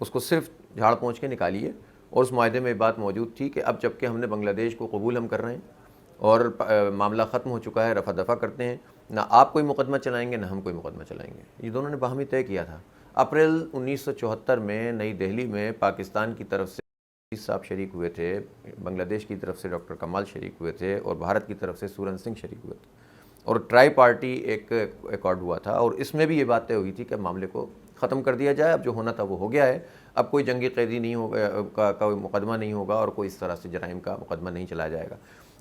اس کو صرف جھاڑ پہنچ کے نکالیے. اور اس معاہدے میں یہ بات موجود تھی کہ اب جب کہ ہم نے بنگلہ دیش کو قبول ہم کر رہے ہیں اور معاملہ ختم ہو چکا ہے, رفع دفع کرتے ہیں, نہ آپ کوئی مقدمہ چلائیں گے نہ ہم کوئی مقدمہ چلائیں گے. یہ دونوں نے باہمی طے کیا تھا. اپریل 1974 میں نئی دہلی میں پاکستان کی طرف سے صاحب شریک ہوئے تھے, بنگلہ دیش کی طرف سے ڈاکٹر کمال شریک ہوئے تھے, اور بھارت کی طرف سے سورن سنگھ شریک ہوئے تھے, اور ٹرائی پارٹی ایک ایکارڈ ہوا تھا, اور اس میں بھی یہ بات طے ہوئی تھی کہ معاملے کو ختم کر دیا جائے. اب جو ہونا تھا وہ ہو گیا ہے. اب کوئی جنگی قیدی نہیں ہوگا, کوئی مقدمہ نہیں ہوگا, اور کوئی اس طرح سے جرائم کا مقدمہ نہیں چلایا جائے گا.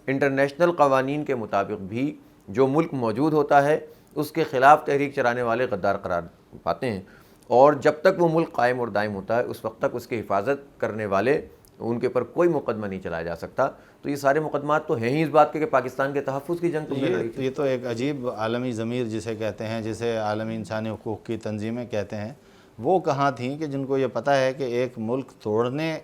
انٹرنیشنل قوانین کے مطابق بھی جو ملک موجود ہوتا ہے اس کے خلاف تحریک چلانے والے غدار قرار پاتے ہیں, اور جب تک وہ ملک قائم اور دائم ہوتا ہے اس وقت تک اس کی حفاظت کرنے والے ان کے پر کوئی مقدمہ نہیں چلایا جا سکتا. تو یہ سارے مقدمات تو ہیں ہی اس بات کے کہ پاکستان کے تحفظ کی جنگ تو لڑ رہی تھی. یہ تو ایک عجیب عالمی ضمیر جسے کہتے ہیں, جسے عالمی انسانی حقوق کی تنظیمیں کہتے ہیں, وہ کہاں تھیں کہ جن کو یہ پتہ ہے کہ ایک ملک توڑنے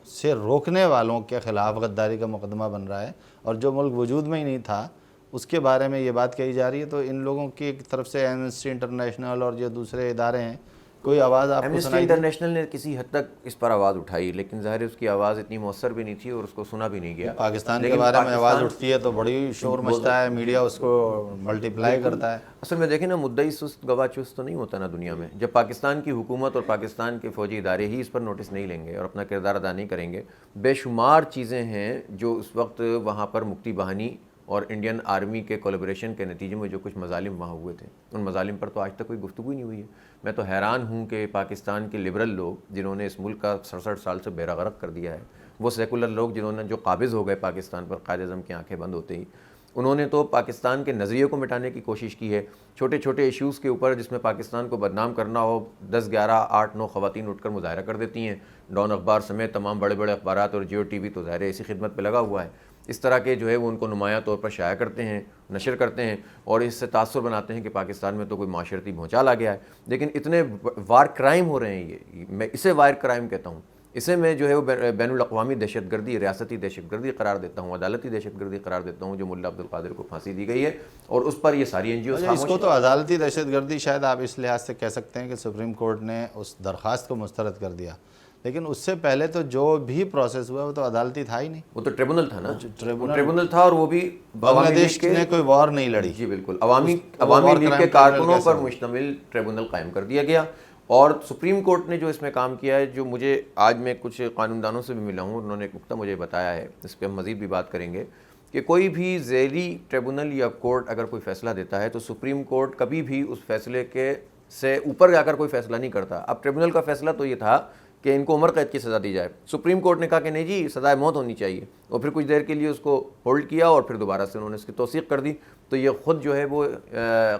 سے روکنے والوں کے خلاف غداری کا مقدمہ بن رہا ہے, اور جو ملک وجود میں ہی نہیں تھا اس کے بارے میں یہ بات کہی جا رہی ہے. تو ان لوگوں کی طرف سے ایمنسٹی انٹرنیشنل اور جو دوسرے ادارے ہیں, کوئی آواز آپ کو ایمنسٹی سنائی؟ انٹرنیشنل نے کسی حد تک اس پر آواز اٹھائی, لیکن ظاہر ہے اس کی آواز اتنی مؤثر بھی نہیں تھی اور اس کو سنا بھی نہیں گیا. پاکستان کے بارے میں آواز اٹھتی ہے تو بڑی شور مچتا ہے, میڈیا اس کو ملٹیپلائی کرتا ہے. اصل میں دیکھیں نا, مدعی سست گواہ چست تو نہیں ہوتا نا دنیا میں. جب پاکستان کی حکومت اور پاکستان کے فوجی ادارے ہی اس پر نوٹس نہیں لیں گے اور اپنا کردار ادا نہیں کریں گے, بے شمار چیزیں ہیں جو اس وقت وہاں پر مکتی بہانی اور انڈین آرمی کے کولیبریشن کے نتیجے میں جو کچھ مظالم وہاں ہوئے تھے, ان مظالم پر تو آج تک کوئی گفتگو ہی نہیں ہوئی ہے. میں تو حیران ہوں کہ پاکستان کے لبرل لوگ جنہوں نے اس ملک کا 67 سال سے بیڑا غرق کر دیا ہے, وہ سیکولر لوگ جنہوں نے جو قابض ہو گئے پاکستان پر قائد اعظم کی آنکھیں بند ہوتے ہی, انہوں نے تو پاکستان کے نظریے کو مٹانے کی کوشش کی ہے. چھوٹے چھوٹے ایشوز کے اوپر جس میں پاکستان کو بدنام کرنا ہو, 10 11 8 9 خواتین اٹھ کر مظاہرہ کر دیتی ہیں. ڈان اخبار سمیت تمام بڑے بڑے اخبارات اور جیو ٹی وی تو ظاہر ہے اسی خدمت پہ لگا ہوا ہے. اس طرح کے جو ہے وہ ان کو نمایاں طور پر شائع کرتے ہیں, نشر کرتے ہیں, اور اس سے تاثر بناتے ہیں کہ پاکستان میں تو کوئی معاشرتی بھونچال آ گیا ہے. لیکن اتنے وار کرائم ہو رہے ہیں, یہ میں اسے وار کرائم کہتا ہوں. اسے میں جو ہے وہ بین الاقوامی دہشت گردی, ریاستی دہشت گردی قرار دیتا ہوں, عدالتی دہشت گردی قرار دیتا ہوں, جو ملا عبد القادر کو پھانسی دی گئی ہے, اور اس پر یہ ساری این جی اوز اس کو تو عدالتی دہشت گردی شاید آپ اس لحاظ سے کہہ سکتے ہیں کہ سپریم کورٹ نے اس درخواست کو مسترد کر دیا, لیکن اس سے پہلے تو جو بھی پروسیس ہوا وہ تو عدالتی تھا ہی نہیں. وہ تو ٹریبونل تھا نا, ٹریبونل تھا, اور وہ بھی بنگلہ دیش نے کوئی وار نہیں لڑی. جی بالکل, عوامی لیگ کے کارکنوں پر مشتمل ٹریبونل قائم کر دیا گیا. اور سپریم کورٹ نے جو اس میں کام کیا ہے, جو مجھے آج میں کچھ قانون دانوں سے بھی ملا ہوں, انہوں نے ایک نقطہ مجھے بتایا ہے, اس پہ ہم مزید بھی بات کریں گے, کہ کوئی بھی ذیلی ٹریبونل یا کورٹ اگر کوئی فیصلہ دیتا ہے تو سپریم کورٹ کبھی بھی اس فیصلے کے سے اوپر جا کر کوئی فیصلہ نہیں کرتا. اب ٹریبونل کا فیصلہ تو یہ تھا کہ ان کو عمر قید کی سزا دی جائے. سپریم کورٹ نے کہا کہ نہیں جی, سزائے موت ہونی چاہیے, اور پھر کچھ دیر کے لیے اس کو ہولڈ کیا, اور پھر دوبارہ سے انہوں نے اس کی توثیق کر دی. تو یہ خود جو ہے وہ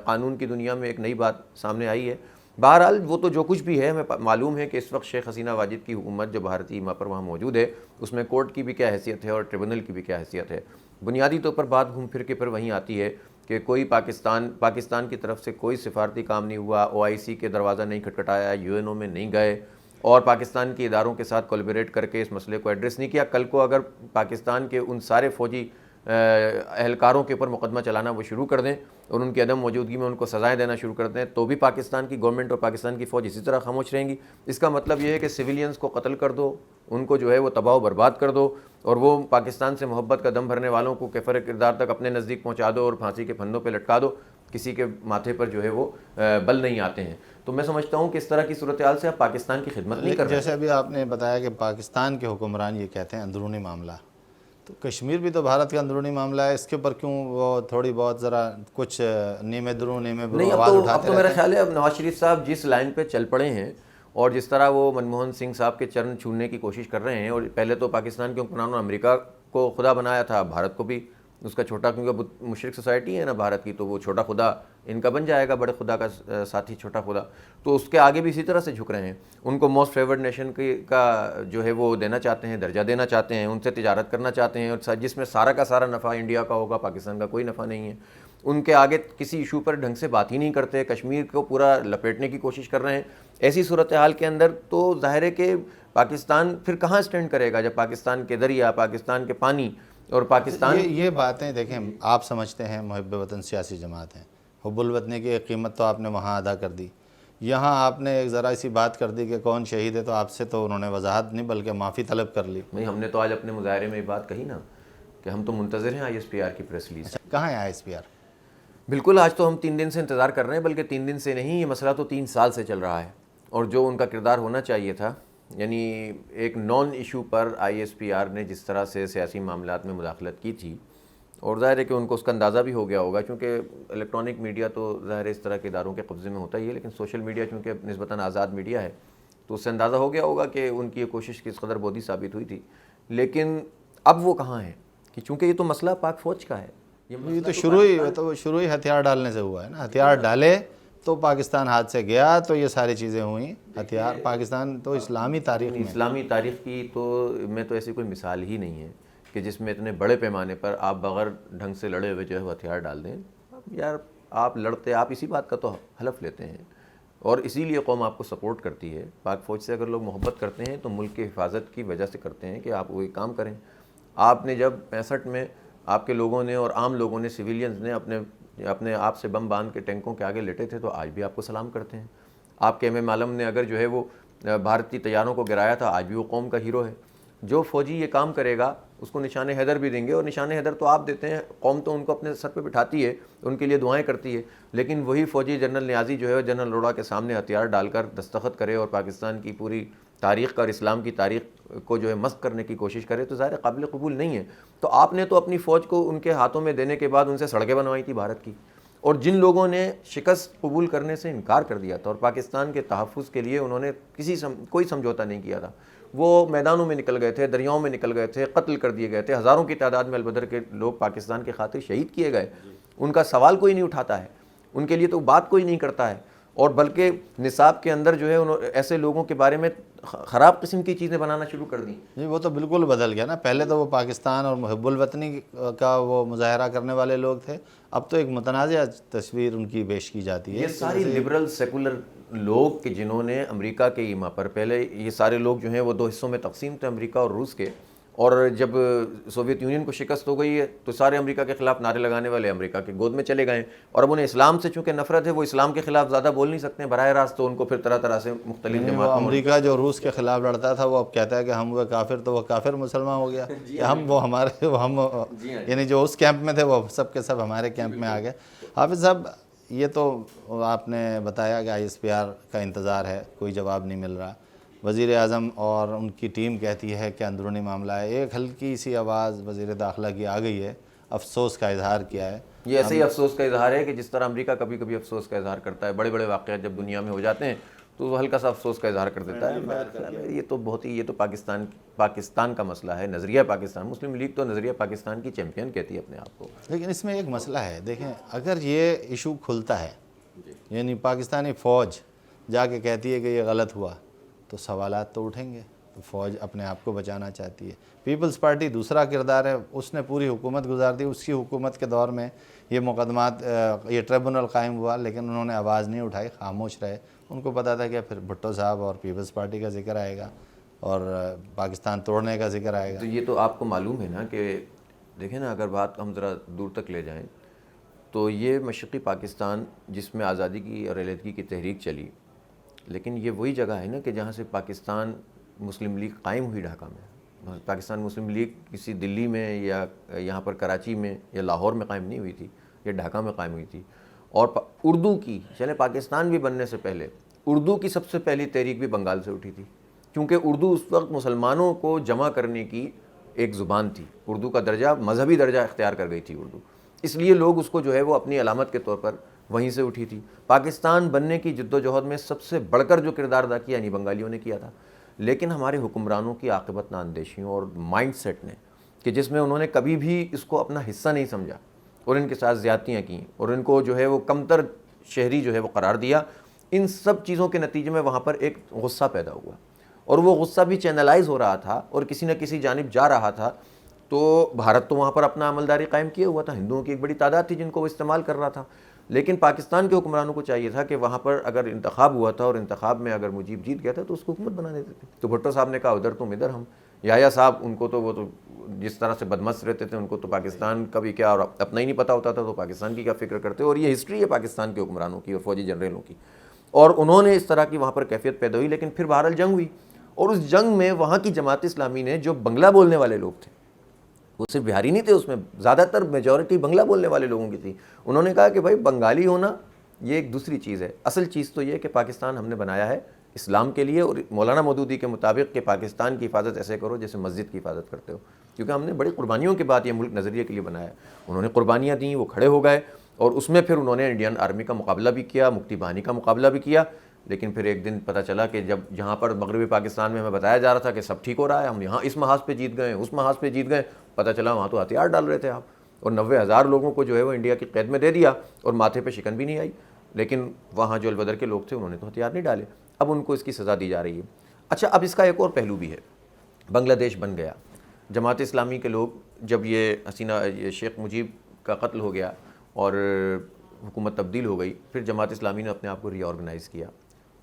قانون کی دنیا میں ایک نئی بات سامنے آئی ہے. بہرحال وہ تو جو کچھ بھی ہے, ہمیں معلوم ہے کہ اس وقت شیخ حسینہ واجد کی حکومت جو بھارتی ایما پر وہاں موجود ہے, اس میں کورٹ کی بھی کیا حیثیت ہے اور ٹریبونل کی بھی کیا حیثیت ہے. بنیادی طور پر بات گھوم پھر کے پھر وہیں آتی ہے کہ کوئی پاکستان کی طرف سے کوئی سفارتی کام نہیں ہوا, OIC کے دروازہ نہیں کھٹکھٹایا, UNO میں نہیں گئے, اور پاکستان کے اداروں کے ساتھ کولیبریٹ کر کے اس مسئلے کو ایڈریس نہیں کیا. کل کو اگر پاکستان کے ان سارے فوجی اہلکاروں کے اوپر مقدمہ چلانا وہ شروع کر دیں اور ان کی عدم موجودگی میں ان کو سزائیں دینا شروع کر دیں, تو بھی پاکستان کی گورنمنٹ اور پاکستان کی فوج اسی طرح خاموش رہیں گی. اس کا مطلب یہ ہے کہ سویلینز کو قتل کر دو, ان کو جو ہے وہ تباہ و برباد کر دو, اور وہ پاکستان سے محبت کا دم بھرنے والوں کو کفر کردار تک اپنے نزدیک پہنچا دو اور پھانسی کے پھندوں پہ لٹکا دو. کسی کے ماتھے پر جو ہے وہ بل نہیں آتے ہیں. تو میں سمجھتا ہوں کہ اس طرح کی صورتحال سے آپ پاکستان کی خدمت نہیں کر رہے. جیسے ابھی آپ نے بتایا کہ پاکستان کے حکمران یہ کہتے ہیں اندرونی معاملہ, تو کشمیر بھی تو بھارت کا اندرونی معاملہ ہے, اس کے اوپر کیوں وہ تھوڑی بہت ذرا کچھ نیمے درو نیمے برو آواز اٹھاتے اب تو میرا خیال ہے اب نواز شریف صاحب جس لائن پہ چل پڑے ہیں اور جس طرح وہ منموہن سنگھ صاحب کے چرن چھونے کی کوشش کر رہے ہیں, اور پہلے تو پاکستان کے حکمرانوں نے امریکہ کو خدا بنایا تھا, بھارت کو بھی اس کا چھوٹا, کیونکہ مشرق سوسائٹی ہے نا بھارت کی, تو وہ چھوٹا خدا ان کا بن جائے گا, بڑے خدا کا ساتھی چھوٹا خدا. تو اس کے آگے بھی اسی طرح سے جھک رہے ہیں. ان کو موسٹ فیورڈ نیشن کا جو ہے وہ دینا چاہتے ہیں, درجہ دینا چاہتے ہیں, ان سے تجارت کرنا چاہتے ہیں, اور جس میں سارا کا سارا نفع انڈیا کا ہوگا, پاکستان کا کوئی نفع نہیں ہے. ان کے آگے کسی ایشو پر ڈھنگ سے بات ہی نہیں کرتے, کشمیر کو پورا لپیٹنے کی کوشش کر رہے ہیں. ایسی صورتحال کے اندر تو ظاہر ہے کہ پاکستان پھر کہاں سٹینڈ کرے گا, جب پاکستان کے دریا, پاکستان کے پانی اور پاکستان یہ باتیں دیکھیں, آپ سمجھتے ہیں محب وطن سیاسی جماعت ہیں, حب الوطنی کی ایک قیمت تو آپ نے وہاں ادا کر دی, یہاں آپ نے ایک ذرا سی بات کر دی کہ کون شہید ہے، تو آپ سے تو انہوں نے وضاحت نہیں بلکہ معافی طلب کر لی. نہیں، ہم نے تو آج اپنے مظاہرے میں یہ بات کہی نا کہ ہم تو منتظر ہیں ISPR کی پریس ریلیز. کہاں ہے ISPR؟ بالکل، آج تو ہم 3 دن سے انتظار کر رہے ہیں، بلکہ 3 دن سے نہیں، یہ مسئلہ تو 3 سال سے چل رہا ہے. اور جو ان کا کردار ہونا چاہیے تھا، یعنی ایک نان ایشو پر ISPR نے جس طرح سے سیاسی معاملات میں مداخلت کی تھی، اور ظاہر ہے کہ ان کو اس کا اندازہ بھی ہو گیا ہوگا، چونکہ الیکٹرانک میڈیا تو ظاہر ہے اس طرح کے اداروں کے قبضے میں ہوتا ہی ہے، لیکن سوشل میڈیا چونکہ نسبتاً آزاد میڈیا ہے تو اس سے اندازہ ہو گیا ہوگا کہ ان کی یہ کوشش کس قدر بودھی ثابت ہوئی تھی. لیکن اب وہ کہاں ہیں کہ چونکہ یہ تو مسئلہ پاک فوج کا ہے. یہ تو شروع ہی ہتھیار ڈالنے سے ہوا ہے نا. ہتھیار ڈالے تو پاکستان ہاتھ سے گیا تو یہ ساری چیزیں ہوئیں. ہتھیار پاکستان تو اسلامی تاریخ کی تو میں تو ایسی کوئی مثال ہی نہیں ہے کہ جس میں اتنے بڑے پیمانے پر آپ بغیر ڈھنگ سے لڑے ہوئے جو ہے ہتھیار ڈال دیں. یار آپ لڑتے، آپ اسی بات کا تو حلف لیتے ہیں اور اسی لیے قوم آپ کو سپورٹ کرتی ہے. پاک فوج سے اگر لوگ محبت کرتے ہیں تو ملک کی حفاظت کی وجہ سے کرتے ہیں کہ آپ وہی کام کریں. آپ نے جب 65 میں آپ کے لوگوں نے اور عام لوگوں نے، سویلینز نے اپنے آپ سے بم باندھ کے ٹینکوں کے آگے لیٹے تھے، تو آج بھی آپ کو سلام کرتے ہیں. آپ کے ایم عالم نے اگر جو ہے وہ بھارتی طیاروں کو گرایا تھا، آج بھی وہ قوم کا ہیرو ہے. جو فوجی یہ کام کرے گا اس کو نشان حیدر بھی دیں گے، اور نشان حیدر تو آپ دیتے ہیں، قوم تو ان کو اپنے سر پہ بٹھاتی ہے، ان کے لیے دعائیں کرتی ہے. لیکن وہی فوجی جنرل نیازی جو ہے جنرل اروڑا کے سامنے ہتھیار ڈال کر دستخط کرے اور پاکستان کی پوری تاریخ کا اور اسلام کی تاریخ کو جو ہے مسخ کرنے کی کوشش کرے، تو ظاہر قابل قبول نہیں ہے. تو آپ نے تو اپنی فوج کو ان کے ہاتھوں میں دینے کے بعد ان سے سڑکیں بنوائی تھی بھارت کی، اور جن لوگوں نے شکست قبول کرنے سے انکار کر دیا تھا اور پاکستان کے تحفظ کے لیے انہوں نے کوئی سمجھوتا نہیں کیا تھا، وہ میدانوں میں نکل گئے تھے، دریاؤں میں نکل گئے تھے، قتل کر دیے گئے تھے. ہزاروں کی تعداد میں البدر کے لوگ پاکستان کی خاطر شہید کیے گئے. ان کا سوال کوئی نہیں اٹھاتا ہے، ان کے لیے تو بات کوئی نہیں کرتا ہے. اور بلکہ نصاب کے اندر جو ہے ایسے لوگوں کے بارے میں خراب قسم کی چیزیں بنانا شروع کر دیں. جی، وہ تو بالکل بدل گیا نا. پہلے تو وہ پاکستان اور محب الوطنی کا وہ مظاہرہ کرنے والے لوگ تھے، اب تو ایک متنازع تصویر ان کی پیش کی جاتی ہے. یہ ساری لبرل سیکولر لوگ کہ جنہوں نے امریکہ کے ایما پر، پہلے یہ سارے لوگ جو ہیں وہ 2 حصوں میں تقسیم تھے، امریکہ اور روس کے. اور جب سوویت یونین کو شکست ہو گئی ہے تو سارے امریکہ کے خلاف نعرے لگانے والے امریکہ کے گود میں چلے گئے. اور اب انہیں اسلام سے چونکہ نفرت ہے، وہ اسلام کے خلاف زیادہ بول نہیں سکتے ہیں براہ راست، تو ان کو پھر طرح طرح سے مختلف جماعتوں. امریکہ جو روس کے خلاف لڑتا تھا وہ اب کہتا ہے کہ ہم وہ کافر، تو وہ کافر مسلمان ہو گیا. یعنی جو اس کیمپ میں تھے وہ سب کے سب ہمارے کیمپ میں آ گئے. حافظ صاحب، یہ تو آپ نے بتایا کہ ISPR کا انتظار ہے، کوئی جواب نہیں مل رہا. وزیر اعظم اور ان کی ٹیم کہتی ہے کہ اندرونی معاملہ ہے. ایک ہلکی سی آواز وزیر داخلہ کی آ گئی ہے، افسوس کا اظہار کیا ہے. یہ ایسے ہی افسوس کا اظہار ہے کہ جس طرح امریکہ کبھی کبھی افسوس کا اظہار کرتا ہے، بڑے بڑے واقعات جب دنیا میں ہو جاتے ہیں تو وہ ہلکا سا افسوس کا اظہار کر دیتا ہے. یہ تو پاکستان کا مسئلہ ہے، نظریہ پاکستان. مسلم لیگ تو نظریہ پاکستان کی چیمپئن کہتی ہے اپنے آپ کو. لیکن اس میں ایک مسئلہ ہے، دیکھیں اگر یہ ایشو کھلتا ہے، یعنی پاکستانی فوج جا کے کہتی ہے کہ یہ غلط ہوا، تو سوالات تو اٹھیں گے. تو فوج اپنے آپ کو بچانا چاہتی ہے. پیپلز پارٹی دوسرا کردار ہے، اس نے پوری حکومت گزار دی. اس کی حکومت کے دور میں یہ مقدمات، یہ ٹریبونل قائم ہوا، لیکن انہوں نے آواز نہیں اٹھائی، خاموش رہے. ان کو پتا تھا کہ پھر بھٹو صاحب اور پیپلز پارٹی کا ذکر آئے گا اور پاکستان توڑنے کا ذکر آئے گا. تو یہ تو آپ کو معلوم ہے نا کہ دیکھیں نا، اگر بات ہم ذرا دور تک لے جائیں تو یہ مشرقی پاکستان جس میں آزادی کی اور علیحدگی کی تحریک چلی، لیکن یہ وہی جگہ ہے نا کہ جہاں سے پاکستان مسلم لیگ قائم ہوئی. ڈھاکہ میں پاکستان مسلم لیگ کسی دلی میں یا یہاں پر کراچی میں یا لاہور میں قائم نہیں ہوئی تھی، یہ ڈھاکہ میں قائم ہوئی تھی. اور اردو کی، چلے پاکستان بھی بننے سے پہلے اردو کی سب سے پہلی تحریک بھی بنگال سے اٹھی تھی، کیونکہ اردو اس وقت مسلمانوں کو جمع کرنے کی ایک زبان تھی. اردو کا درجہ مذہبی درجہ اختیار کر گئی تھی اردو، اس لیے لوگ اس کو جو ہے وہ اپنی علامت کے طور پر وہیں سے اٹھی تھی. پاکستان بننے کی جد و جہد میں سب سے بڑھ کر جو کردار ادا کیا یعنی بنگالیوں نے کیا تھا. لیکن ہمارے حکمرانوں کی عاقبت نااندیشیوں اور مائنڈ سیٹ نے، کہ جس میں انہوں نے کبھی بھی اس کو اپنا حصہ نہیں سمجھا اور ان کے ساتھ زیادتیاں کیں اور ان کو جو ہے وہ کمتر شہری جو ہے وہ قرار دیا، ان سب چیزوں کے نتیجے میں وہاں پر ایک غصہ پیدا ہوا، اور وہ غصہ بھی چینلائز ہو رہا تھا اور کسی نہ کسی جانب جا رہا تھا. تو بھارت تو وہاں پر اپنا عملداری قائم کیا ہوا تھا، ہندوؤں کی ایک بڑی تعداد تھی جن کو وہ استعمال کر رہا تھا. لیکن پاکستان کے حکمرانوں کو چاہیے تھا کہ وہاں پر اگر انتخاب ہوا تھا اور انتخاب میں اگر مجیب جیت گیا تھا تو اس کو حکومت بنا دیتے تھے. تو بھٹو صاحب نے کہا ادھر تم ادھر ہم. یحییٰ صاحب، ان کو تو وہ تو جس طرح سے بدمست رہتے تھے، ان کو تو پاکستان کا بھی کیا اور اپنا ہی نہیں پتہ ہوتا تھا، تو پاکستان کی کیا فکر کرتے. اور یہ ہسٹری ہے پاکستان کے حکمرانوں کی اور فوجی جنرلوں کی. اور انہوں نے اس طرح کی وہاں پر کیفیت پیدا ہوئی، لیکن پھر بہرحال جنگ ہوئی، اور اس جنگ میں وہاں کی جماعت اسلامی نے جو بنگلہ بولنے والے لوگ تھے، وہ صرف بہاری نہیں تھے، اس میں زیادہ تر میجورٹی بنگلہ بولنے والے لوگوں کی تھی، انہوں نے کہا کہ بھائی بنگالی ہونا یہ ایک دوسری چیز ہے، اصل چیز تو یہ کہ پاکستان ہم نے بنایا ہے اسلام کے لیے، اور مولانا مودودی کے مطابق کہ پاکستان کی حفاظت ایسے کرو جیسے مسجد کی حفاظت کرتے ہو، کیونکہ ہم نے بڑی قربانیوں کے بعد یہ ملک نظریے کے لیے بنایا ہے۔ انہوں نے قربانیاں دیں، وہ کھڑے ہو گئے، اور اس میں پھر انہوں نے انڈین آرمی کا مقابلہ بھی کیا، مفتی بانی کا مقابلہ بھی کیا، لیکن پھر ایک دن پتہ چلا کہ جب جہاں پر مغربی پاکستان میں ہمیں بتایا جا رہا تھا کہ سب ٹھیک ہو رہا ہے، ہم یہاں اس محاذ پہ جیت گئے، اس محاذ پہ جیت گئے، پتہ چلا وہاں تو ہتھیار ڈال رہے تھے آپ، اور 90,000 لوگوں کو جو ہے وہ انڈیا کی قید میں دے دیا، اور ماتھے پہ شکن بھی نہیں آئی، لیکن وہاں جو البدر کے لوگ تھے انہوں نے تو ہتھیار نہیں ڈالے، اب ان کو اس کی سزا دی جا رہی ہے۔ اچھا، اب اس کا ایک اور پہلو بھی ہے، بنگلہ دیش بن گیا، جماعت اسلامی کے لوگ جب یہ شیخ مجیب کا قتل ہو گیا اور حکومت تبدیل ہو گئی، پھر جماعت اسلامی نے اپنے آپ کو ری آرگنائز کیا،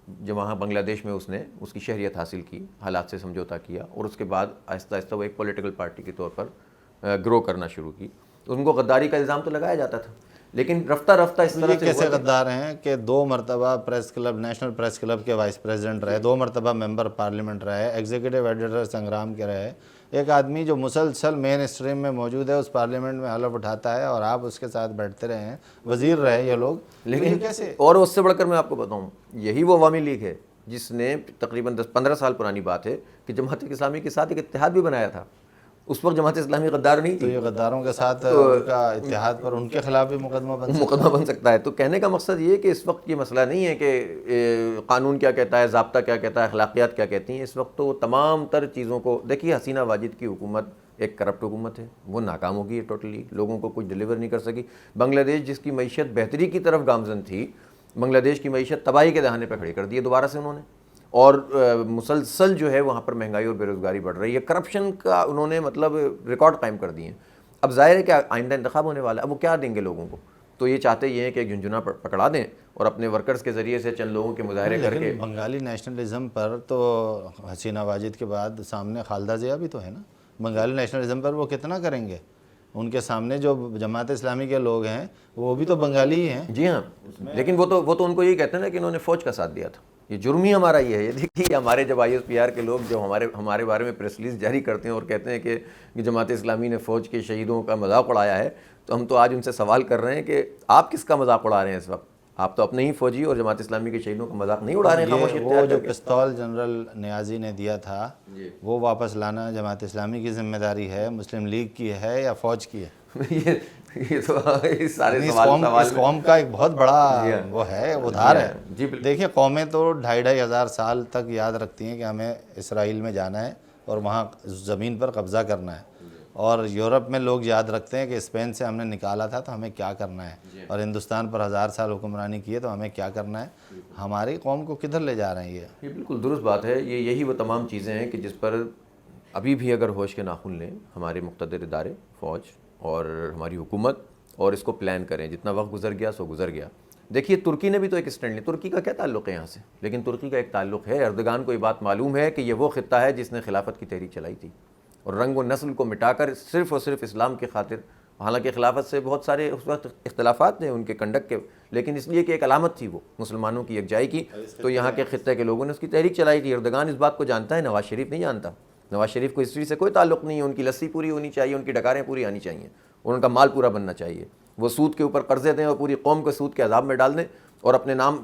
جب وہاں بنگلہ دیش میں اس نے اس کی شہریت حاصل کی، حالات سے سمجھوتا کیا، اور اس کے بعد آہستہ آہستہ وہ ایک پولیٹیکل پارٹی کے طور پر گرو کرنا شروع کی۔ ان کو غداری کا الزام تو لگایا جاتا تھا، لیکن رفتہ رفتہ اس طرح سے کیسے غدار ہیں کہ 2 مرتبہ press club, national press club کے وائس پریزیڈنٹ رہے، 2 مرتبہ ممبر پارلیمنٹ رہے، ایگزیکٹو ایڈیٹر سنگرام کے رہے، ایک آدمی جو مسلسل مین اسٹریم میں موجود ہے، اس پارلیمنٹ میں حلف اٹھاتا ہے، اور آپ اس کے ساتھ بیٹھتے رہے ہیں، وزیر رہے یہ لوگ، لیکن کیسے؟ اور اس سے بڑھ کر میں آپ کو بتاؤں، یہی وہ عوامی لیگ ہے جس نے تقریباً 10-15 سال پرانی بات ہے کہ جماعت اسلامی کے ساتھ ایک اتحاد بھی بنایا تھا، اس وقت جماعت اسلامی غدار نہیں تو تھی، یہ غداروں کے ساتھ ان کا اتحاد پر ان کے خلاف بھی مقدمہ بن سکتا ہے۔ تو کہنے کا مقصد یہ کہ اس وقت یہ مسئلہ نہیں ہے کہ قانون کیا کہتا ہے، ضابطہ کیا کہتا ہے، اخلاقیات کیا کہتی ہیں، اس وقت تو تمام تر چیزوں کو دیکھیے، حسینہ واجد کی حکومت ایک کرپٹ حکومت ہے، وہ ناکام ہو گئی ہے ٹوٹلی، لوگوں کو کچھ ڈیلیور نہیں کر سکی۔ بنگلہ دیش جس کی معیشت بہتری کی طرف گامزن تھی، بنگلہ دیش کی معیشت تباہی کے دہانے پہ کھڑی کر دی ہے دوبارہ سے انہوں نے، اور مسلسل جو ہے وہاں پر مہنگائی اور بے روزگاری بڑھ رہی ہے، کرپشن کا انہوں نے مطلب ریکارڈ قائم کر دیے ہیں۔ اب ظاہر ہے کہ آئندہ انتخاب ہونے والا ہے، اب وہ کیا دیں گے لوگوں کو؟ تو یہ چاہتے یہ ہیں کہ ایک جھنجھنا پکڑا دیں اور اپنے ورکرز کے ذریعے سے چند لوگوں کے مظاہرے کر کے۔ بنگالی نیشنلزم پر تو حسینہ واجد کے بعد سامنے خالدہ ضیاء بھی تو ہے نا، بنگالی نیشنلزم پر وہ کتنا کریں گے؟ ان کے سامنے جو جماعت اسلامی کے لوگ ہیں وہ بھی تو بنگالی ہی ہیں۔ جی ہاں، لیکن وہ تو ان کو یہی کہتے ہیں نا کہ انہوں نے فوج کا ساتھ دیا تھا، یہ جرم ہی ہمارا یہ ہے۔ یہ دیکھیے، ہمارے جب ISPR کے لوگ جو ہمارے بارے میں پریس ریلیز جاری کرتے ہیں اور کہتے ہیں کہ جماعت اسلامی نے فوج کے شہیدوں کا مذاق اڑایا ہے، تو ہم تو آج ان سے سوال کر رہے ہیں کہ آپ کس کا مذاق اڑا رہے ہیں اس وقت؟ آپ تو اپنے ہی فوجی اور جماعت اسلامی کے شہیدوں کا مذاق نہیں اڑا رہے ہیں خاموشی اختیار وہ جو کر کے۔ پستول جنرل نیازی نے دیا تھا وہ واپس لانا جماعت اسلامی کی ذمہ داری ہے، مسلم لیگ کی ہے یا فوج کی ہے؟ یہ تو سارے اس قوم کا ایک بہت بڑا وہ ہے، ادھار ہے۔ دیکھیے، قومیں تو 2,500 ہزار سال تک یاد رکھتی ہیں کہ ہمیں اسرائیل میں جانا ہے اور وہاں زمین پر قبضہ کرنا ہے، اور یورپ میں لوگ یاد رکھتے ہیں کہ اسپین سے ہم نے نکالا تھا تو ہمیں کیا کرنا ہے، اور ہندوستان پر 1000 سال حکمرانی کی ہے تو ہمیں کیا کرنا ہے۔ ہماری قوم کو کدھر لے جا رہے ہیں یہ بالکل درست بات ہے۔ یہی وہ تمام چیزیں ہیں کہ جس پر ابھی بھی اگر ہوش کے ناخن لیں ہمارے مقتدر ادارے، فوج اور ہماری حکومت، اور اس کو پلان کریں، جتنا وقت گزر گیا سو گزر گیا۔ دیکھیے، ترکی نے بھی تو ایک اسٹینڈ لیا، ترکی کا کیا تعلق ہے یہاں سے؟ لیکن ترکی کا ایک تعلق ہے، اردگان کو یہ بات معلوم ہے کہ یہ وہ خطہ ہے جس نے خلافت کی تحریک چلائی تھی، اور رنگ و نسل کو مٹا کر صرف اور صرف اسلام کی خاطر، حالانکہ خلافت سے بہت سارے اس وقت اختلافات تھے ان کے کنڈکٹ کے، لیکن اس لیے کہ ایک علامت تھی وہ مسلمانوں کی یکجائی کی، تو یہاں کے خطے کے لوگوں نے اس کی تحریک چلائی تھی۔ اردگان اس بات کو جانتا ہے، نواز شریف نہیں جانتا۔ نواز شریف کو ہسٹری سے کوئی تعلق نہیں ہے، ان کی لسی پوری ہونی چاہیے، ان کی ڈکاریں پوری آنی چاہیے، اور ان کا مال پورا بننا چاہیے۔ وہ سود کے اوپر قرضے دیں اور پوری قوم کو سود کے عذاب میں ڈال دیں اور اپنے نام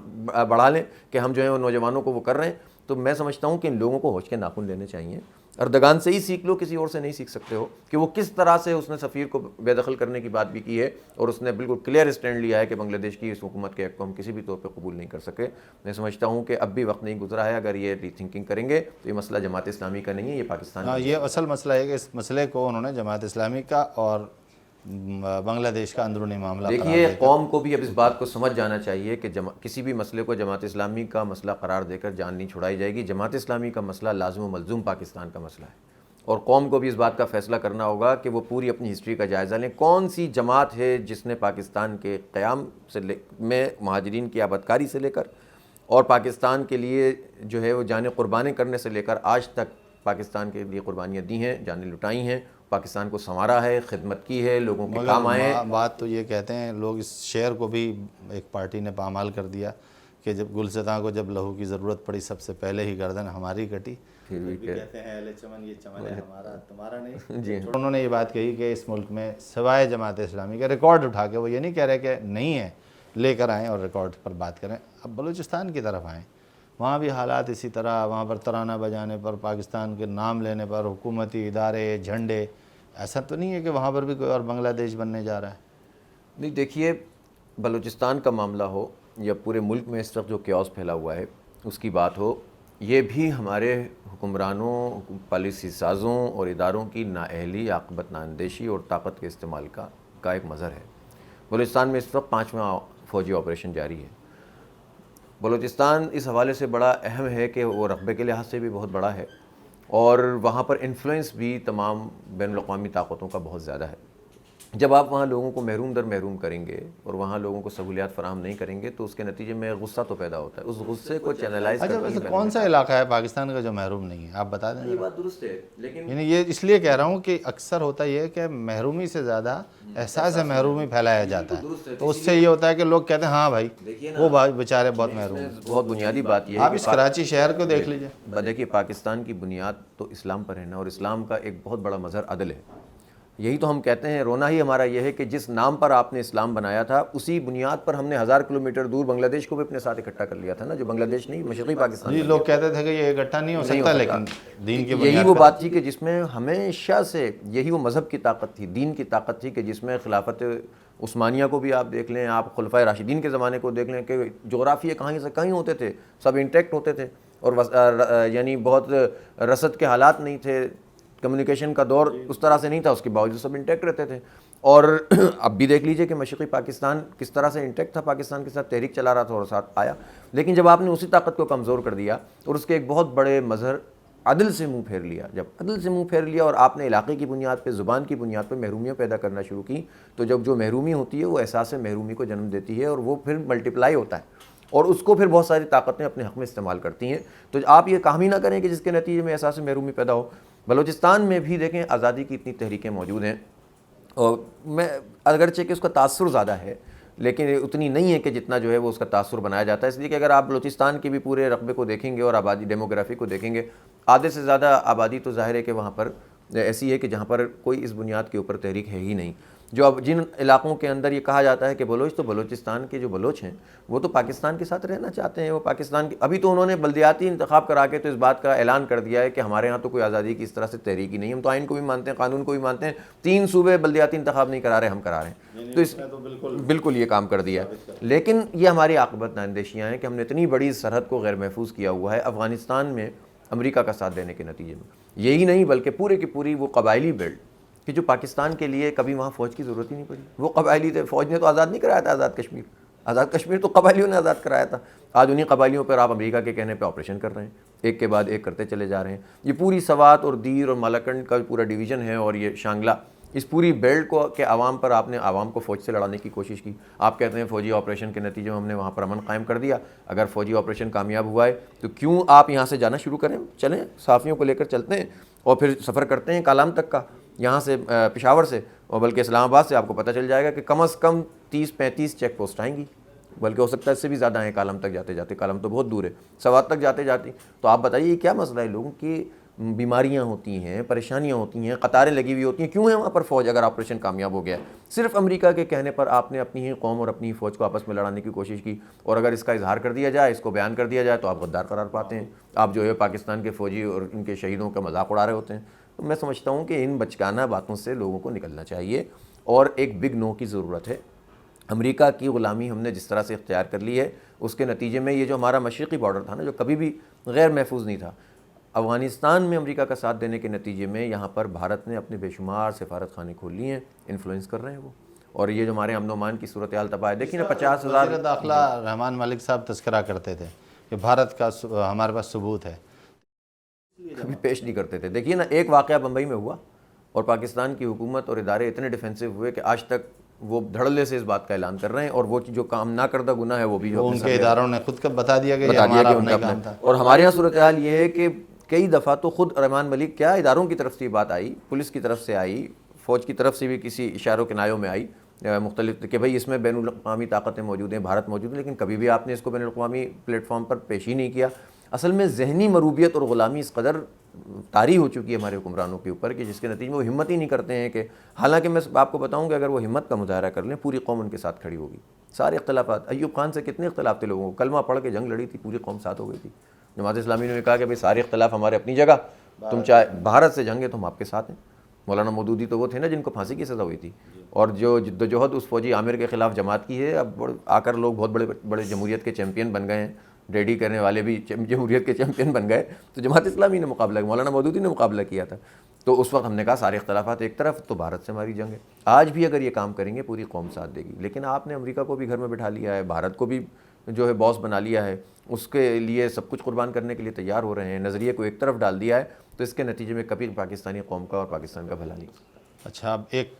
بڑھا لیں کہ ہم جو ہیں وہ نوجوانوں کو وہ کر رہے ہیں۔ تو میں سمجھتا ہوں کہ ان لوگوں کو ہوش کے ناخن لینے چاہیے۔ اردگان سے ہی سیکھ لو، کسی اور سے نہیں سیکھ سکتے ہو، کہ وہ کس طرح سے اس نے سفیر کو بے دخل کرنے کی بات بھی کی ہے، اور اس نے بالکل کلیئر اسٹینڈ لیا ہے کہ بنگلہ دیش کی اس حکومت کے ایکٹ کو ہم کسی بھی طور پہ قبول نہیں کر سکے۔ میں سمجھتا ہوں کہ اب بھی وقت نہیں گزرا ہے، اگر یہ ری تھنکنگ کریں گے تو یہ مسئلہ جماعت اسلامی کا نہیں ہے، یہ پاکستان کا۔ یہ اصل مسئلہ ہے کہ اس مسئلے کو انہوں نے جماعت اسلامی کا اور بنگلہ دیش کا اندرونی معاملہ قرار دیکھیے، قوم کو بھی اب اس بات کو سمجھ جانا چاہیے کہ کسی بھی مسئلے کو جماعت اسلامی کا مسئلہ قرار دے کر جان نہیں چھڑائی جائے گی۔ جماعت اسلامی کا مسئلہ لازم و ملزوم پاکستان کا مسئلہ ہے، اور قوم کو بھی اس بات کا فیصلہ کرنا ہوگا کہ وہ پوری اپنی ہسٹری کا جائزہ لیں، کون سی جماعت ہے جس نے پاکستان کے قیام میں مہاجرین کی آبادکاری سے لے کر اور پاکستان کے لیے جو ہے وہ جانیں قربانیں کرنے سے لے کر آج تک پاکستان کے لیے قربانیاں دی ہیں، جانیں لٹائی ہیں، پاکستان کو سنوارا ہے، خدمت کی ہے، لوگوں کے کام آئے ہیں۔ بات تو یہ کہتے ہیں لوگ، اس شعر کو بھی ایک پارٹی نے پامال کر دیا کہ جب گلستاں کو جب لہو کی ضرورت پڑی سب سے پہلے ہی گردن ہماری کٹی. پھر بھی کہتے ہیں اہل چمن یہ چمن ہے ہمارا تمہارا نہیں. جی انہوں نے یہ بات کہی کہ اس ملک میں سوائے جماعت اسلامی کے ریکارڈ اٹھا کے وہ یہ نہیں کہہ رہے کہ نہیں ہے, لے کر آئیں اور ریکارڈ پر بات کریں. اب بلوچستان کی طرف آئیں, وہاں بھی حالات اسی طرح, وہاں پر ترانہ بجانے پر, پاکستان کے نام لینے پر حکومتی ادارے, جھنڈے, ایسا تو نہیں ہے کہ وہاں پر بھی کوئی اور بنگلہ دیش بننے جا رہا ہے؟ نہیں دیکھیے, بلوچستان کا معاملہ ہو یا پورے ملک میں اس وقت جو کیوس پھیلا ہوا ہے اس کی بات ہو, یہ بھی ہمارے حکمرانوں, پالیسی سازوں اور اداروں کی نااہلی, عاقبت نااندیشی اور طاقت کے استعمال کا ایک مظہر ہے. بلوچستان میں اس وقت 5واں فوجی آپریشن جاری ہے. بلوچستان اس حوالے سے بڑا اہم ہے کہ وہ رقبے کے لحاظ سے بھی بہت بڑا ہے اور وہاں پر انفلوئنس بھی تمام بین الاقوامی طاقتوں کا بہت زیادہ ہے. جب آپ وہاں لوگوں کو محروم در محروم کریں گے اور وہاں لوگوں کو سہولیات فراہم نہیں کریں گے تو اس کے نتیجے میں غصہ تو پیدا ہوتا ہے. اس غصے کو چینلائز اچھا, ویسے کون سا علاقہ ہے پاکستان کا جو محروم نہیں ہے, آپ بتا دیں؟ یہ بات درست ہے, لیکن یعنی یہ اس لیے کہہ رہا ہوں کہ اکثر ہوتا یہ ہے کہ محرومی سے زیادہ احساس محرومی پھیلایا جاتا ہے, تو اس سے یہ ہوتا ہے کہ لوگ کہتے ہیں ہاں بھائی وہ بیچارے بہت محروم ہیں. بہت بنیادی بات یہ ہے آپ اس کراچی شہر کو دیکھ لیجئے. دیکھیے, پاکستان کی بنیاد تو اسلام پر ہے نا, اور اسلام کا ایک بہت بڑا مظہر عدل ہے. یہی تو ہم کہتے ہیں, رونا ہی ہمارا یہ ہے کہ جس نام پر آپ نے اسلام بنایا تھا اسی بنیاد پر ہم نے 1000 کلومیٹر دور بنگلہ دیش کو بھی اپنے ساتھ اکٹھا کر لیا تھا نا, جو بنگلہ دیش نہیں مشرقی پاکستان. جی, لوگ کہتے تھے کہ یہ اکٹھا نہیں ہو سکتا, لیکن دین کی یہی وہ بات تھی کہ جس میں ہمیشہ سے یہی وہ مذہب کی طاقت تھی, دین کی طاقت تھی, کہ جس میں خلافت عثمانیہ کو بھی آپ دیکھ لیں, آپ خلفائے راشدین کے زمانے کو دیکھ لیں کہ جغرافیہ کہیں سے کہیں ہوتے تھے, سب انٹیکٹ ہوتے تھے, اور یعنی بہت رسد کے حالات نہیں تھے, کمیونیکیشن کا دور اس طرح سے نہیں تھا, اس کے باوجود سب انٹیکٹ رہتے تھے. اور اب بھی دیکھ لیجئے کہ مشرقی پاکستان کس طرح سے انٹیکٹ تھا, پاکستان کے ساتھ تحریک چلا رہا تھا اور ساتھ آیا. لیکن جب آپ نے اسی طاقت کو کمزور کر دیا اور اس کے ایک بہت بڑے مظہر عدل سے منہ پھیر لیا, جب عدل سے منہ پھیر لیا اور آپ نے علاقے کی بنیاد پہ, زبان کی بنیاد پہ محرومیاں پیدا کرنا شروع کی, تو جب جو محرومی ہوتی ہے وہ احساس محرومی کو جنم دیتی ہے اور وہ پھر ملٹیپلائی ہوتا ہے اور اس کو پھر بہت ساری طاقتیں اپنے حق میں استعمال کرتی ہیں. تو آپ یہ کام ہی نہ کریں کہ جس کے نتیجے میں احساس محرومی پیدا ہو. بلوچستان میں بھی دیکھیں آزادی کی اتنی تحریکیں موجود ہیں, اور میں اگرچہ کہ اس کا تاثر زیادہ ہے لیکن اتنی نہیں ہے کہ جتنا جو ہے وہ اس کا تاثر بنایا جاتا ہے. اس لیے کہ اگر آپ بلوچستان کے بھی پورے رقبے کو دیکھیں گے اور آبادی ڈیموگرافی کو دیکھیں گے, آدھے سے زیادہ آبادی تو ظاہر ہے کہ وہاں پر ایسی ہے کہ جہاں پر کوئی اس بنیاد کے اوپر تحریک ہے ہی نہیں. جو اب جن علاقوں کے اندر یہ کہا جاتا ہے کہ بلوچ, تو بلوچستان کے جو بلوچ ہیں وہ تو پاکستان کے ساتھ رہنا چاہتے ہیں, وہ پاکستان کے, ابھی تو انہوں نے بلدیاتی انتخاب کرا کے تو اس بات کا اعلان کر دیا ہے کہ ہمارے ہاں تو کوئی آزادی کی اس طرح سے تحریک ہی نہیں, ہم تو آئین کو بھی مانتے ہیں, قانون کو بھی مانتے ہیں, 3 صوبے بلدیاتی انتخاب نہیں کرا رہے, ہم کرا رہے ہیں. تو اس بالکل یہ کام کر دیا ہے. لیکن یہ ہماری عاقبت نااندیشیاں ہیں کہ ہم نے اتنی بڑی سرحد کو غیر محفوظ کیا ہوا ہے افغانستان میں امریکہ کا ساتھ دینے کے نتیجے میں. یہی نہیں بلکہ پورے کی پوری وہ قبائلی بیلٹ کہ جو پاکستان کے لیے کبھی وہاں فوج کی ضرورت ہی نہیں پڑی, وہ قبائلی تھے. فوج نے تو آزاد نہیں کرایا تھا آزاد کشمیر تو قبائلیوں نے آزاد کرایا تھا. آج انہیں قبائلیوں پر آپ امریکہ کے کہنے پہ آپریشن کر رہے ہیں, ایک کے بعد ایک کرتے چلے جا رہے ہیں. یہ پوری سوات اور دیر اور مالاکنڈ کا پورا ڈویژن ہے, اور یہ شانگلہ, اس پوری بیلٹ کو کہ عوام پر آپ نے عوام کو فوج سے لڑانے کی کوشش کی. آپ کہتے ہیں فوجی آپریشن کے نتیجے میں ہم نے وہاں پر امن قائم کر دیا. اگر فوجی آپریشن کامیاب ہوا ہے تو کیوں آپ یہاں سے جانا شروع کریں, چلیں صحافیوں کو لے کر چلتے ہیں اور پھر سفر کرتے ہیں کالام تک کا, یہاں سے پشاور سے, اور بلکہ اسلام آباد سے. آپ کو پتہ چل جائے گا کہ کم از کم 30-35 چیک پوسٹ آئیں گی, بلکہ ہو سکتا ہے اس سے بھی زیادہ ہیں کالم تک جاتے جاتے. کالم تو بہت دور ہے, سوات تک جاتے جاتی. تو آپ بتائیے یہ کیا مسئلہ ہے, لوگوں کی بیماریاں ہوتی ہیں, پریشانیاں ہوتی ہیں, قطاریں لگی ہوئی ہوتی ہیں, کیوں ہے وہاں پر فوج اگر آپریشن کامیاب ہو گیا؟ صرف امریکہ کے کہنے پر آپ نے اپنی ہی قوم اور اپنی ہی فوج کو آپس میں لڑانے کی کوشش کی, اور اگر اس کا اظہار کر دیا جائے, اس کو بیان کر دیا جائے تو آپ غدار قرار پاتے ہیں. آپ جو ہے پاکستان کے فوجی اور ان کے شہیدوں کا مذاق اڑا رہے ہوتے ہیں. تو میں سمجھتا ہوں کہ ان بچگانہ باتوں سے لوگوں کو نکلنا چاہیے, اور ایک بگ نو کی ضرورت ہے. امریکہ کی غلامی ہم نے جس طرح سے اختیار کر لی ہے, اس کے نتیجے میں یہ جو ہمارا مشرقی بارڈر تھا نا, جو کبھی بھی غیر محفوظ نہیں تھا, افغانستان میں امریکہ کا ساتھ دینے کے نتیجے میں یہاں پر بھارت نے اپنے بے شمار سفارت خانے کھول لیے ہیں, انفلوئنس کر رہے ہیں وہ. اور یہ جو ہمارے امن و امان کی صورتحال تباہ ہے, دیکھیں نا 50,000 وزیر داخلہ رحمان ملک صاحب تذکرہ کرتے تھے کہ بھارت کا ہمارے پاس ثبوت ہے, کبھی پیش نہیں کرتے تھے. دیکھیے نا, ایک واقعہ بمبئی میں ہوا اور پاکستان کی حکومت اور ادارے اتنے ڈیفینسو ہوئے کہ آج تک وہ دھڑلے سے اس بات کا اعلان کر رہے ہیں, اور وہ جو کام نہ کردہ گناہ ہے وہ بھی جو ان کے اداروں نے خود بتا دیا کہ یہ ہمارا اپنا کام تھا. اور ہمارے یہاں صورتحال یہ ہے کہ کئی دفعہ تو خود رحمان ملک, کیا اداروں کی طرف سے یہ بات آئی, پولیس کی طرف سے آئی, فوج کی طرف سے بھی کسی اشاروں کے نایوں میں آئی مختلف کہ بھئی اس میں بین الاقوامی طاقتیں موجود ہیں، بھارت موجود ہے، لیکن کبھی بھی آپ نے اس کو بین الاقوامی پلیٹ فارم پر پیش ہی نہیں کیا۔ اصل میں ذہنی مروبیت اور غلامی اس قدر طاری ہو چکی ہے ہمارے حکمرانوں کے اوپر کہ جس کے نتیجے میں وہ ہمت ہی نہیں کرتے ہیں کہ حالانکہ میں آپ کو بتاؤں کہ اگر وہ ہمت کا مظاہرہ کر لیں پوری قوم ان کے ساتھ کھڑی ہوگی۔ سارے اختلافات، ایوب خان سے کتنے اختلاف تھے لوگوں کو، کلمہ پڑھ کے جنگ لڑی تھی، پوری قوم ساتھ ہو گئی تھی۔ جماعت اسلامی نے کہا کہ بھئی سارے اختلاف ہمارے اپنی جگہ، تم چاہے بھارت سے جنگ ہے تو ہم آپ کے ساتھ ہیں۔ مولانا مودودی تو وہ تھے نا جن کو پھانسی کی سزا ہوئی تھی، اور جو جدوجہد اس فوجی عامر کے خلاف جماعت کی ہے، اب آ کر لوگ بہت بڑے بڑے جمہوریت کے چیمپئن بن گئے ہیں، ریڈی کرنے والے بھی جمہوریت کے چیمپئن بن گئے، تو جماعت اسلامی نے مقابلہ کیا، مولانا مودودی نے مقابلہ کیا تھا۔ تو اس وقت ہم نے کہا سارے اختلافات ایک طرف، تو بھارت سے ہماری جنگ ہے۔ آج بھی اگر یہ کام کریں گے پوری قوم ساتھ دے گی، لیکن آپ نے امریکہ کو بھی گھر میں بٹھا لیا ہے، بھارت کو بھی جو ہے باس بنا لیا ہے، اس کے لیے سب کچھ قربان کرنے کے لیے تیار ہو رہے ہیں، نظریے کو ایک طرف ڈال دیا ہے، تو اس کے نتیجے میں کبھی پاکستانی قوم کا اور پاکستان کا بھلا نہیں۔ اچھا، اب ایک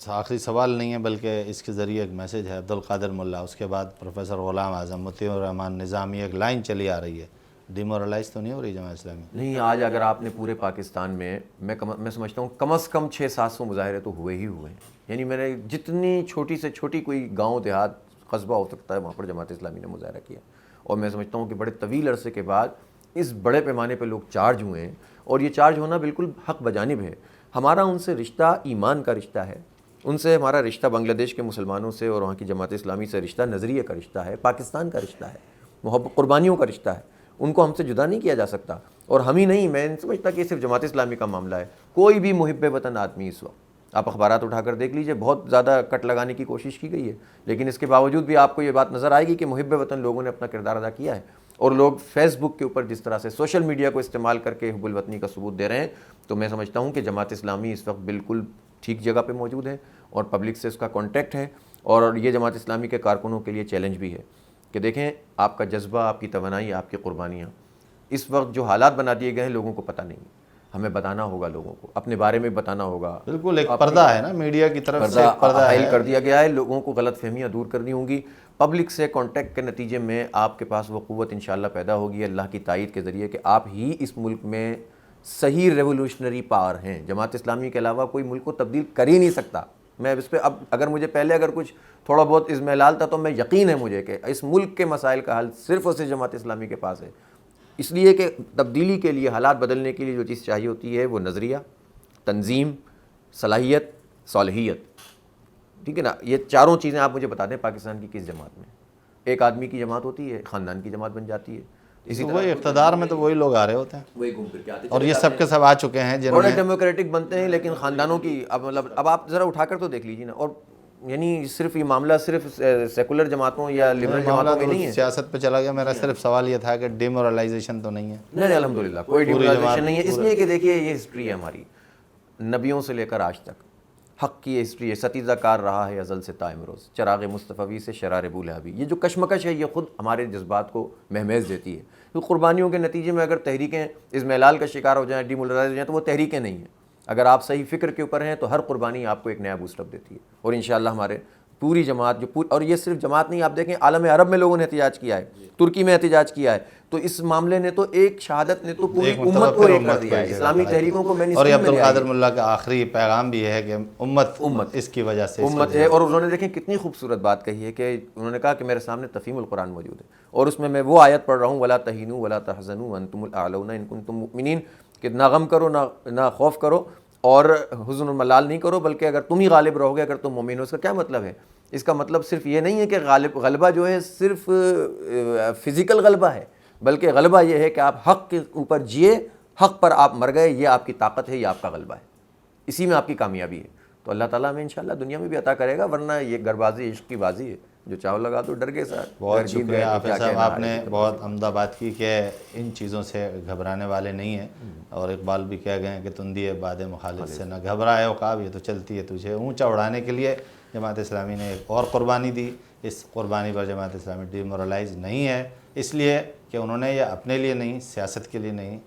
آخری سوال نہیں ہے بلکہ اس کے ذریعے ایک میسج ہے عبدالقادر ملا، اس کے بعد پروفیسر غلام اعظم، مطیع الرحمان نظامی، ایک لائن چلی آ رہی ہے، ڈیمورلائز تو نہیں ہو رہی جماعت اسلامی؟ نہیں، آج اگر آپ نے پورے پاکستان میں میں سمجھتا ہوں کم از کم 600-700 مظاہرے تو ہوئے ہی ہوئے ہیں، یعنی میں نے جتنی چھوٹی سے چھوٹی کوئی گاؤں دیہات قصبہ ہو سکتا ہے وہاں پر جماعت اسلامی نے مظاہرہ کیا، اور میں سمجھتا ہوں کہ بڑے طویل عرصے کے بعد اس بڑے پیمانے پہ لوگ چارج ہوئے ہیں، اور یہ چارج ہونا بالکل حق بجانب ہے۔ ہمارا ان سے رشتہ ایمان کا رشتہ ہے، ان سے ہمارا رشتہ بنگلہ دیش کے مسلمانوں سے اور وہاں کی جماعت اسلامی سے رشتہ نظریے کا رشتہ ہے، پاکستان کا رشتہ ہے، محبت قربانیوں کا رشتہ ہے، ان کو ہم سے جدا نہیں کیا جا سکتا۔ اور ہم ہی نہیں، میں نہیں سمجھتا کہ صرف جماعت اسلامی کا معاملہ ہے، کوئی بھی محب وطن آدمی اس وقت، آپ اخبارات اٹھا کر دیکھ لیجئے، بہت زیادہ کٹ لگانے کی کوشش کی گئی ہے، لیکن اس کے باوجود بھی آپ کو یہ بات نظر آئے گی کہ محب وطن لوگوں نے اپنا کردار ادا کیا ہے، اور لوگ فیس بک کے اوپر جس طرح سے سوشل میڈیا کو استعمال کر کے حب الوطنی کا ثبوت دے رہے ہیں، تو میں سمجھتا ہوں کہ جماعت اسلامی اس وقت بالکل ٹھیک جگہ پہ موجود ہے، اور پبلک سے اس کا کانٹیکٹ ہے، اور یہ جماعت اسلامی کے کارکنوں کے لیے چیلنج بھی ہے کہ دیکھیں آپ کا جذبہ، آپ کی توانائی، آپ کی قربانیاں، اس وقت جو حالات بنا دیے گئے ہیں لوگوں کو پتہ نہیں، ہمیں بتانا ہوگا، لوگوں کو اپنے بارے میں بتانا ہوگا۔ بالکل ایک پردہ ہے نا میڈیا کی طرف سے، ایک پردہ حائل ہے کر دیا گیا ہے، لوگوں کو غلط فہمیاں دور کرنی ہوں گی، پبلک سے کانٹیکٹ کے نتیجے میں آپ کے پاس وہ قوت انشاءاللہ پیدا ہوگی اللہ کی تائید کے ذریعے کہ آپ ہی اس ملک میں صحیح ریولوشنری پاور ہیں۔ جماعت اسلامی کے علاوہ کوئی ملک کو تبدیل کر ہی نہیں سکتا۔ میں اس پہ اب اگر مجھے پہلے اگر کچھ تھوڑا بہت اضمحلال تھا تو میں یقین ہے مجھے کہ اس ملک کے مسائل کا حل صرف اور صرف جماعت اسلامی کے پاس ہے، اس لیے کہ تبدیلی کے لیے، حالات بدلنے کے لیے جو چیز چاہیے ہوتی ہے وہ نظریہ، تنظیم، صلاحیت، صالحیت، ٹھیک ہے نا؟ یہ چاروں چیزیں آپ مجھے بتا دیں پاکستان کی کس جماعت میں؟ ایک آدمی کی جماعت ہوتی ہے، خاندان کی جماعت بن جاتی ہے، اسی طرح وہی اقتدار میں تو وہی لوگ آ رہے ہوتے ہیں، وہی گھوم پھر کے آتے اور یہ سب کے سب آ چکے ہیں جنہوں تھوڑے نے ڈیموکریٹک بنتے ہیں، لیکن خاندانوں کی اب آپ ذرا اٹھا کر تو دیکھ لیجیے نا، اور یعنی صرف یہ معاملہ صرف سیکولر جماعتوں یا لبرل جماعتوں میں نہیں ہے، سیاست پہ چلا گیا۔ میرا صرف سوال یہ تھا کہ ڈیمورلائزیشن تو نہیں ہے؟ نہیں الحمدللہ کوئی ڈیمورلائزیشن نہیں ہے، اس لیے کہ دیکھیے یہ ہسٹری ہے ہماری، نبیوں سے لے کر آج تک حق کی ہسٹری ہے، ستیزہ کار رہا ہے ازل سے تا امروز، چراغ مصطفی سے شرار ابو لہبی۔ یہ جو کشمکش ہے یہ خود ہمارے جذبات کو مہمیز دیتی ہے، تو قربانیوں کے نتیجے میں اگر تحریکیں اضمحلال کا شکار ہو جائیں، ڈیمورلائز ہو جائیں، تو وہ تحریکیں نہیں ہیں۔ اگر آپ صحیح فکر کے اوپر ہیں تو ہر قربانی آپ کو ایک نیا بوسٹ اپ دیتی ہے، اور انشاءاللہ ہمارے پوری جماعت جو اور یہ صرف جماعت نہیں، آپ دیکھیں عالم عرب میں لوگوں نے احتجاج کیا ہے، ترکی میں احتجاج کیا ہے، تو اس معاملے نے تو ایک شہادت نے تو پوری امت کو ایک کر دیا ہے، اسلامی تحریکوں کو میں نے اور یہ عبدالقادر ملا کا آخری پیغام بھی یہ ہے کہ امت اس کی وجہ سے امت ہے، اور انہوں نے دیکھیں کتنی خوبصورت بات کہی ہے کہ انہوں نے کہا کہ میرے سامنے تفہیم القرآن موجود ہے، اور اس میں وہ آیت پڑھ رہا ہوں وَلَا تَهِنُوا وَلَا تَحْزَنُوا وَأَنْتُمُ الْأَعْلَوْنَ إِن كُنتُم مُؤْمِنِينَ، کہ نہ غم کرو نہ خوف کرو اور حزن و ملال نہیں کرو، بلکہ اگر تم ہی غالب رہو گے اگر تم مومن ہو۔ اس کا کیا مطلب ہے؟ اس کا مطلب صرف یہ نہیں ہے کہ غلبہ جو ہے صرف فزیکل غلبہ ہے، بلکہ غلبہ یہ ہے کہ آپ حق کے اوپر جیے، حق پر آپ مر گئے، یہ آپ کی طاقت ہے، یہ آپ کا غلبہ ہے، اسی میں آپ کی کامیابی ہے۔ تو اللہ تعالیٰ ہمیں انشاءاللہ دنیا میں بھی عطا کرے گا، ورنہ یہ گربازی عشق کی بازی ہے، جو چاہو لگا دو ڈر کے ساتھ۔ بہت شکریہ حافظ صاحب، آپ نے بہت عمدہ بات کی کہ ان چیزوں سے گھبرانے والے نہیں ہیں، اور اقبال بھی کہہ گئے ہیں کہ تندی باد مخالف سے نہ گھبرائے عقاب، یہ تو چلتی ہے تجھے اونچا اڑانے کے لیے۔ جماعت اسلامی نے ایک اور قربانی دی، اس قربانی پر جماعت اسلامی ڈیمورلائز نہیں ہے، اس لیے کہ انہوں نے یہ اپنے لیے نہیں، سیاست کے لیے نہیں،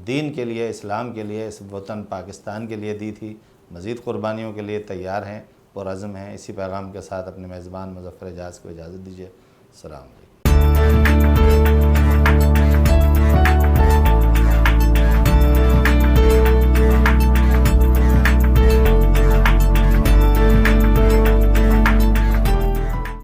دین کے لیے، اسلام کے لیے، اس وطن پاکستان کے لیے دی تھی، مزید قربانیوں کے لیے تیار ہیں، پرعزم ہیں۔ اسی پیغام کے ساتھ اپنے میزبان مظفر اعجاز کو اجازت دیجیے، السلام علیکم۔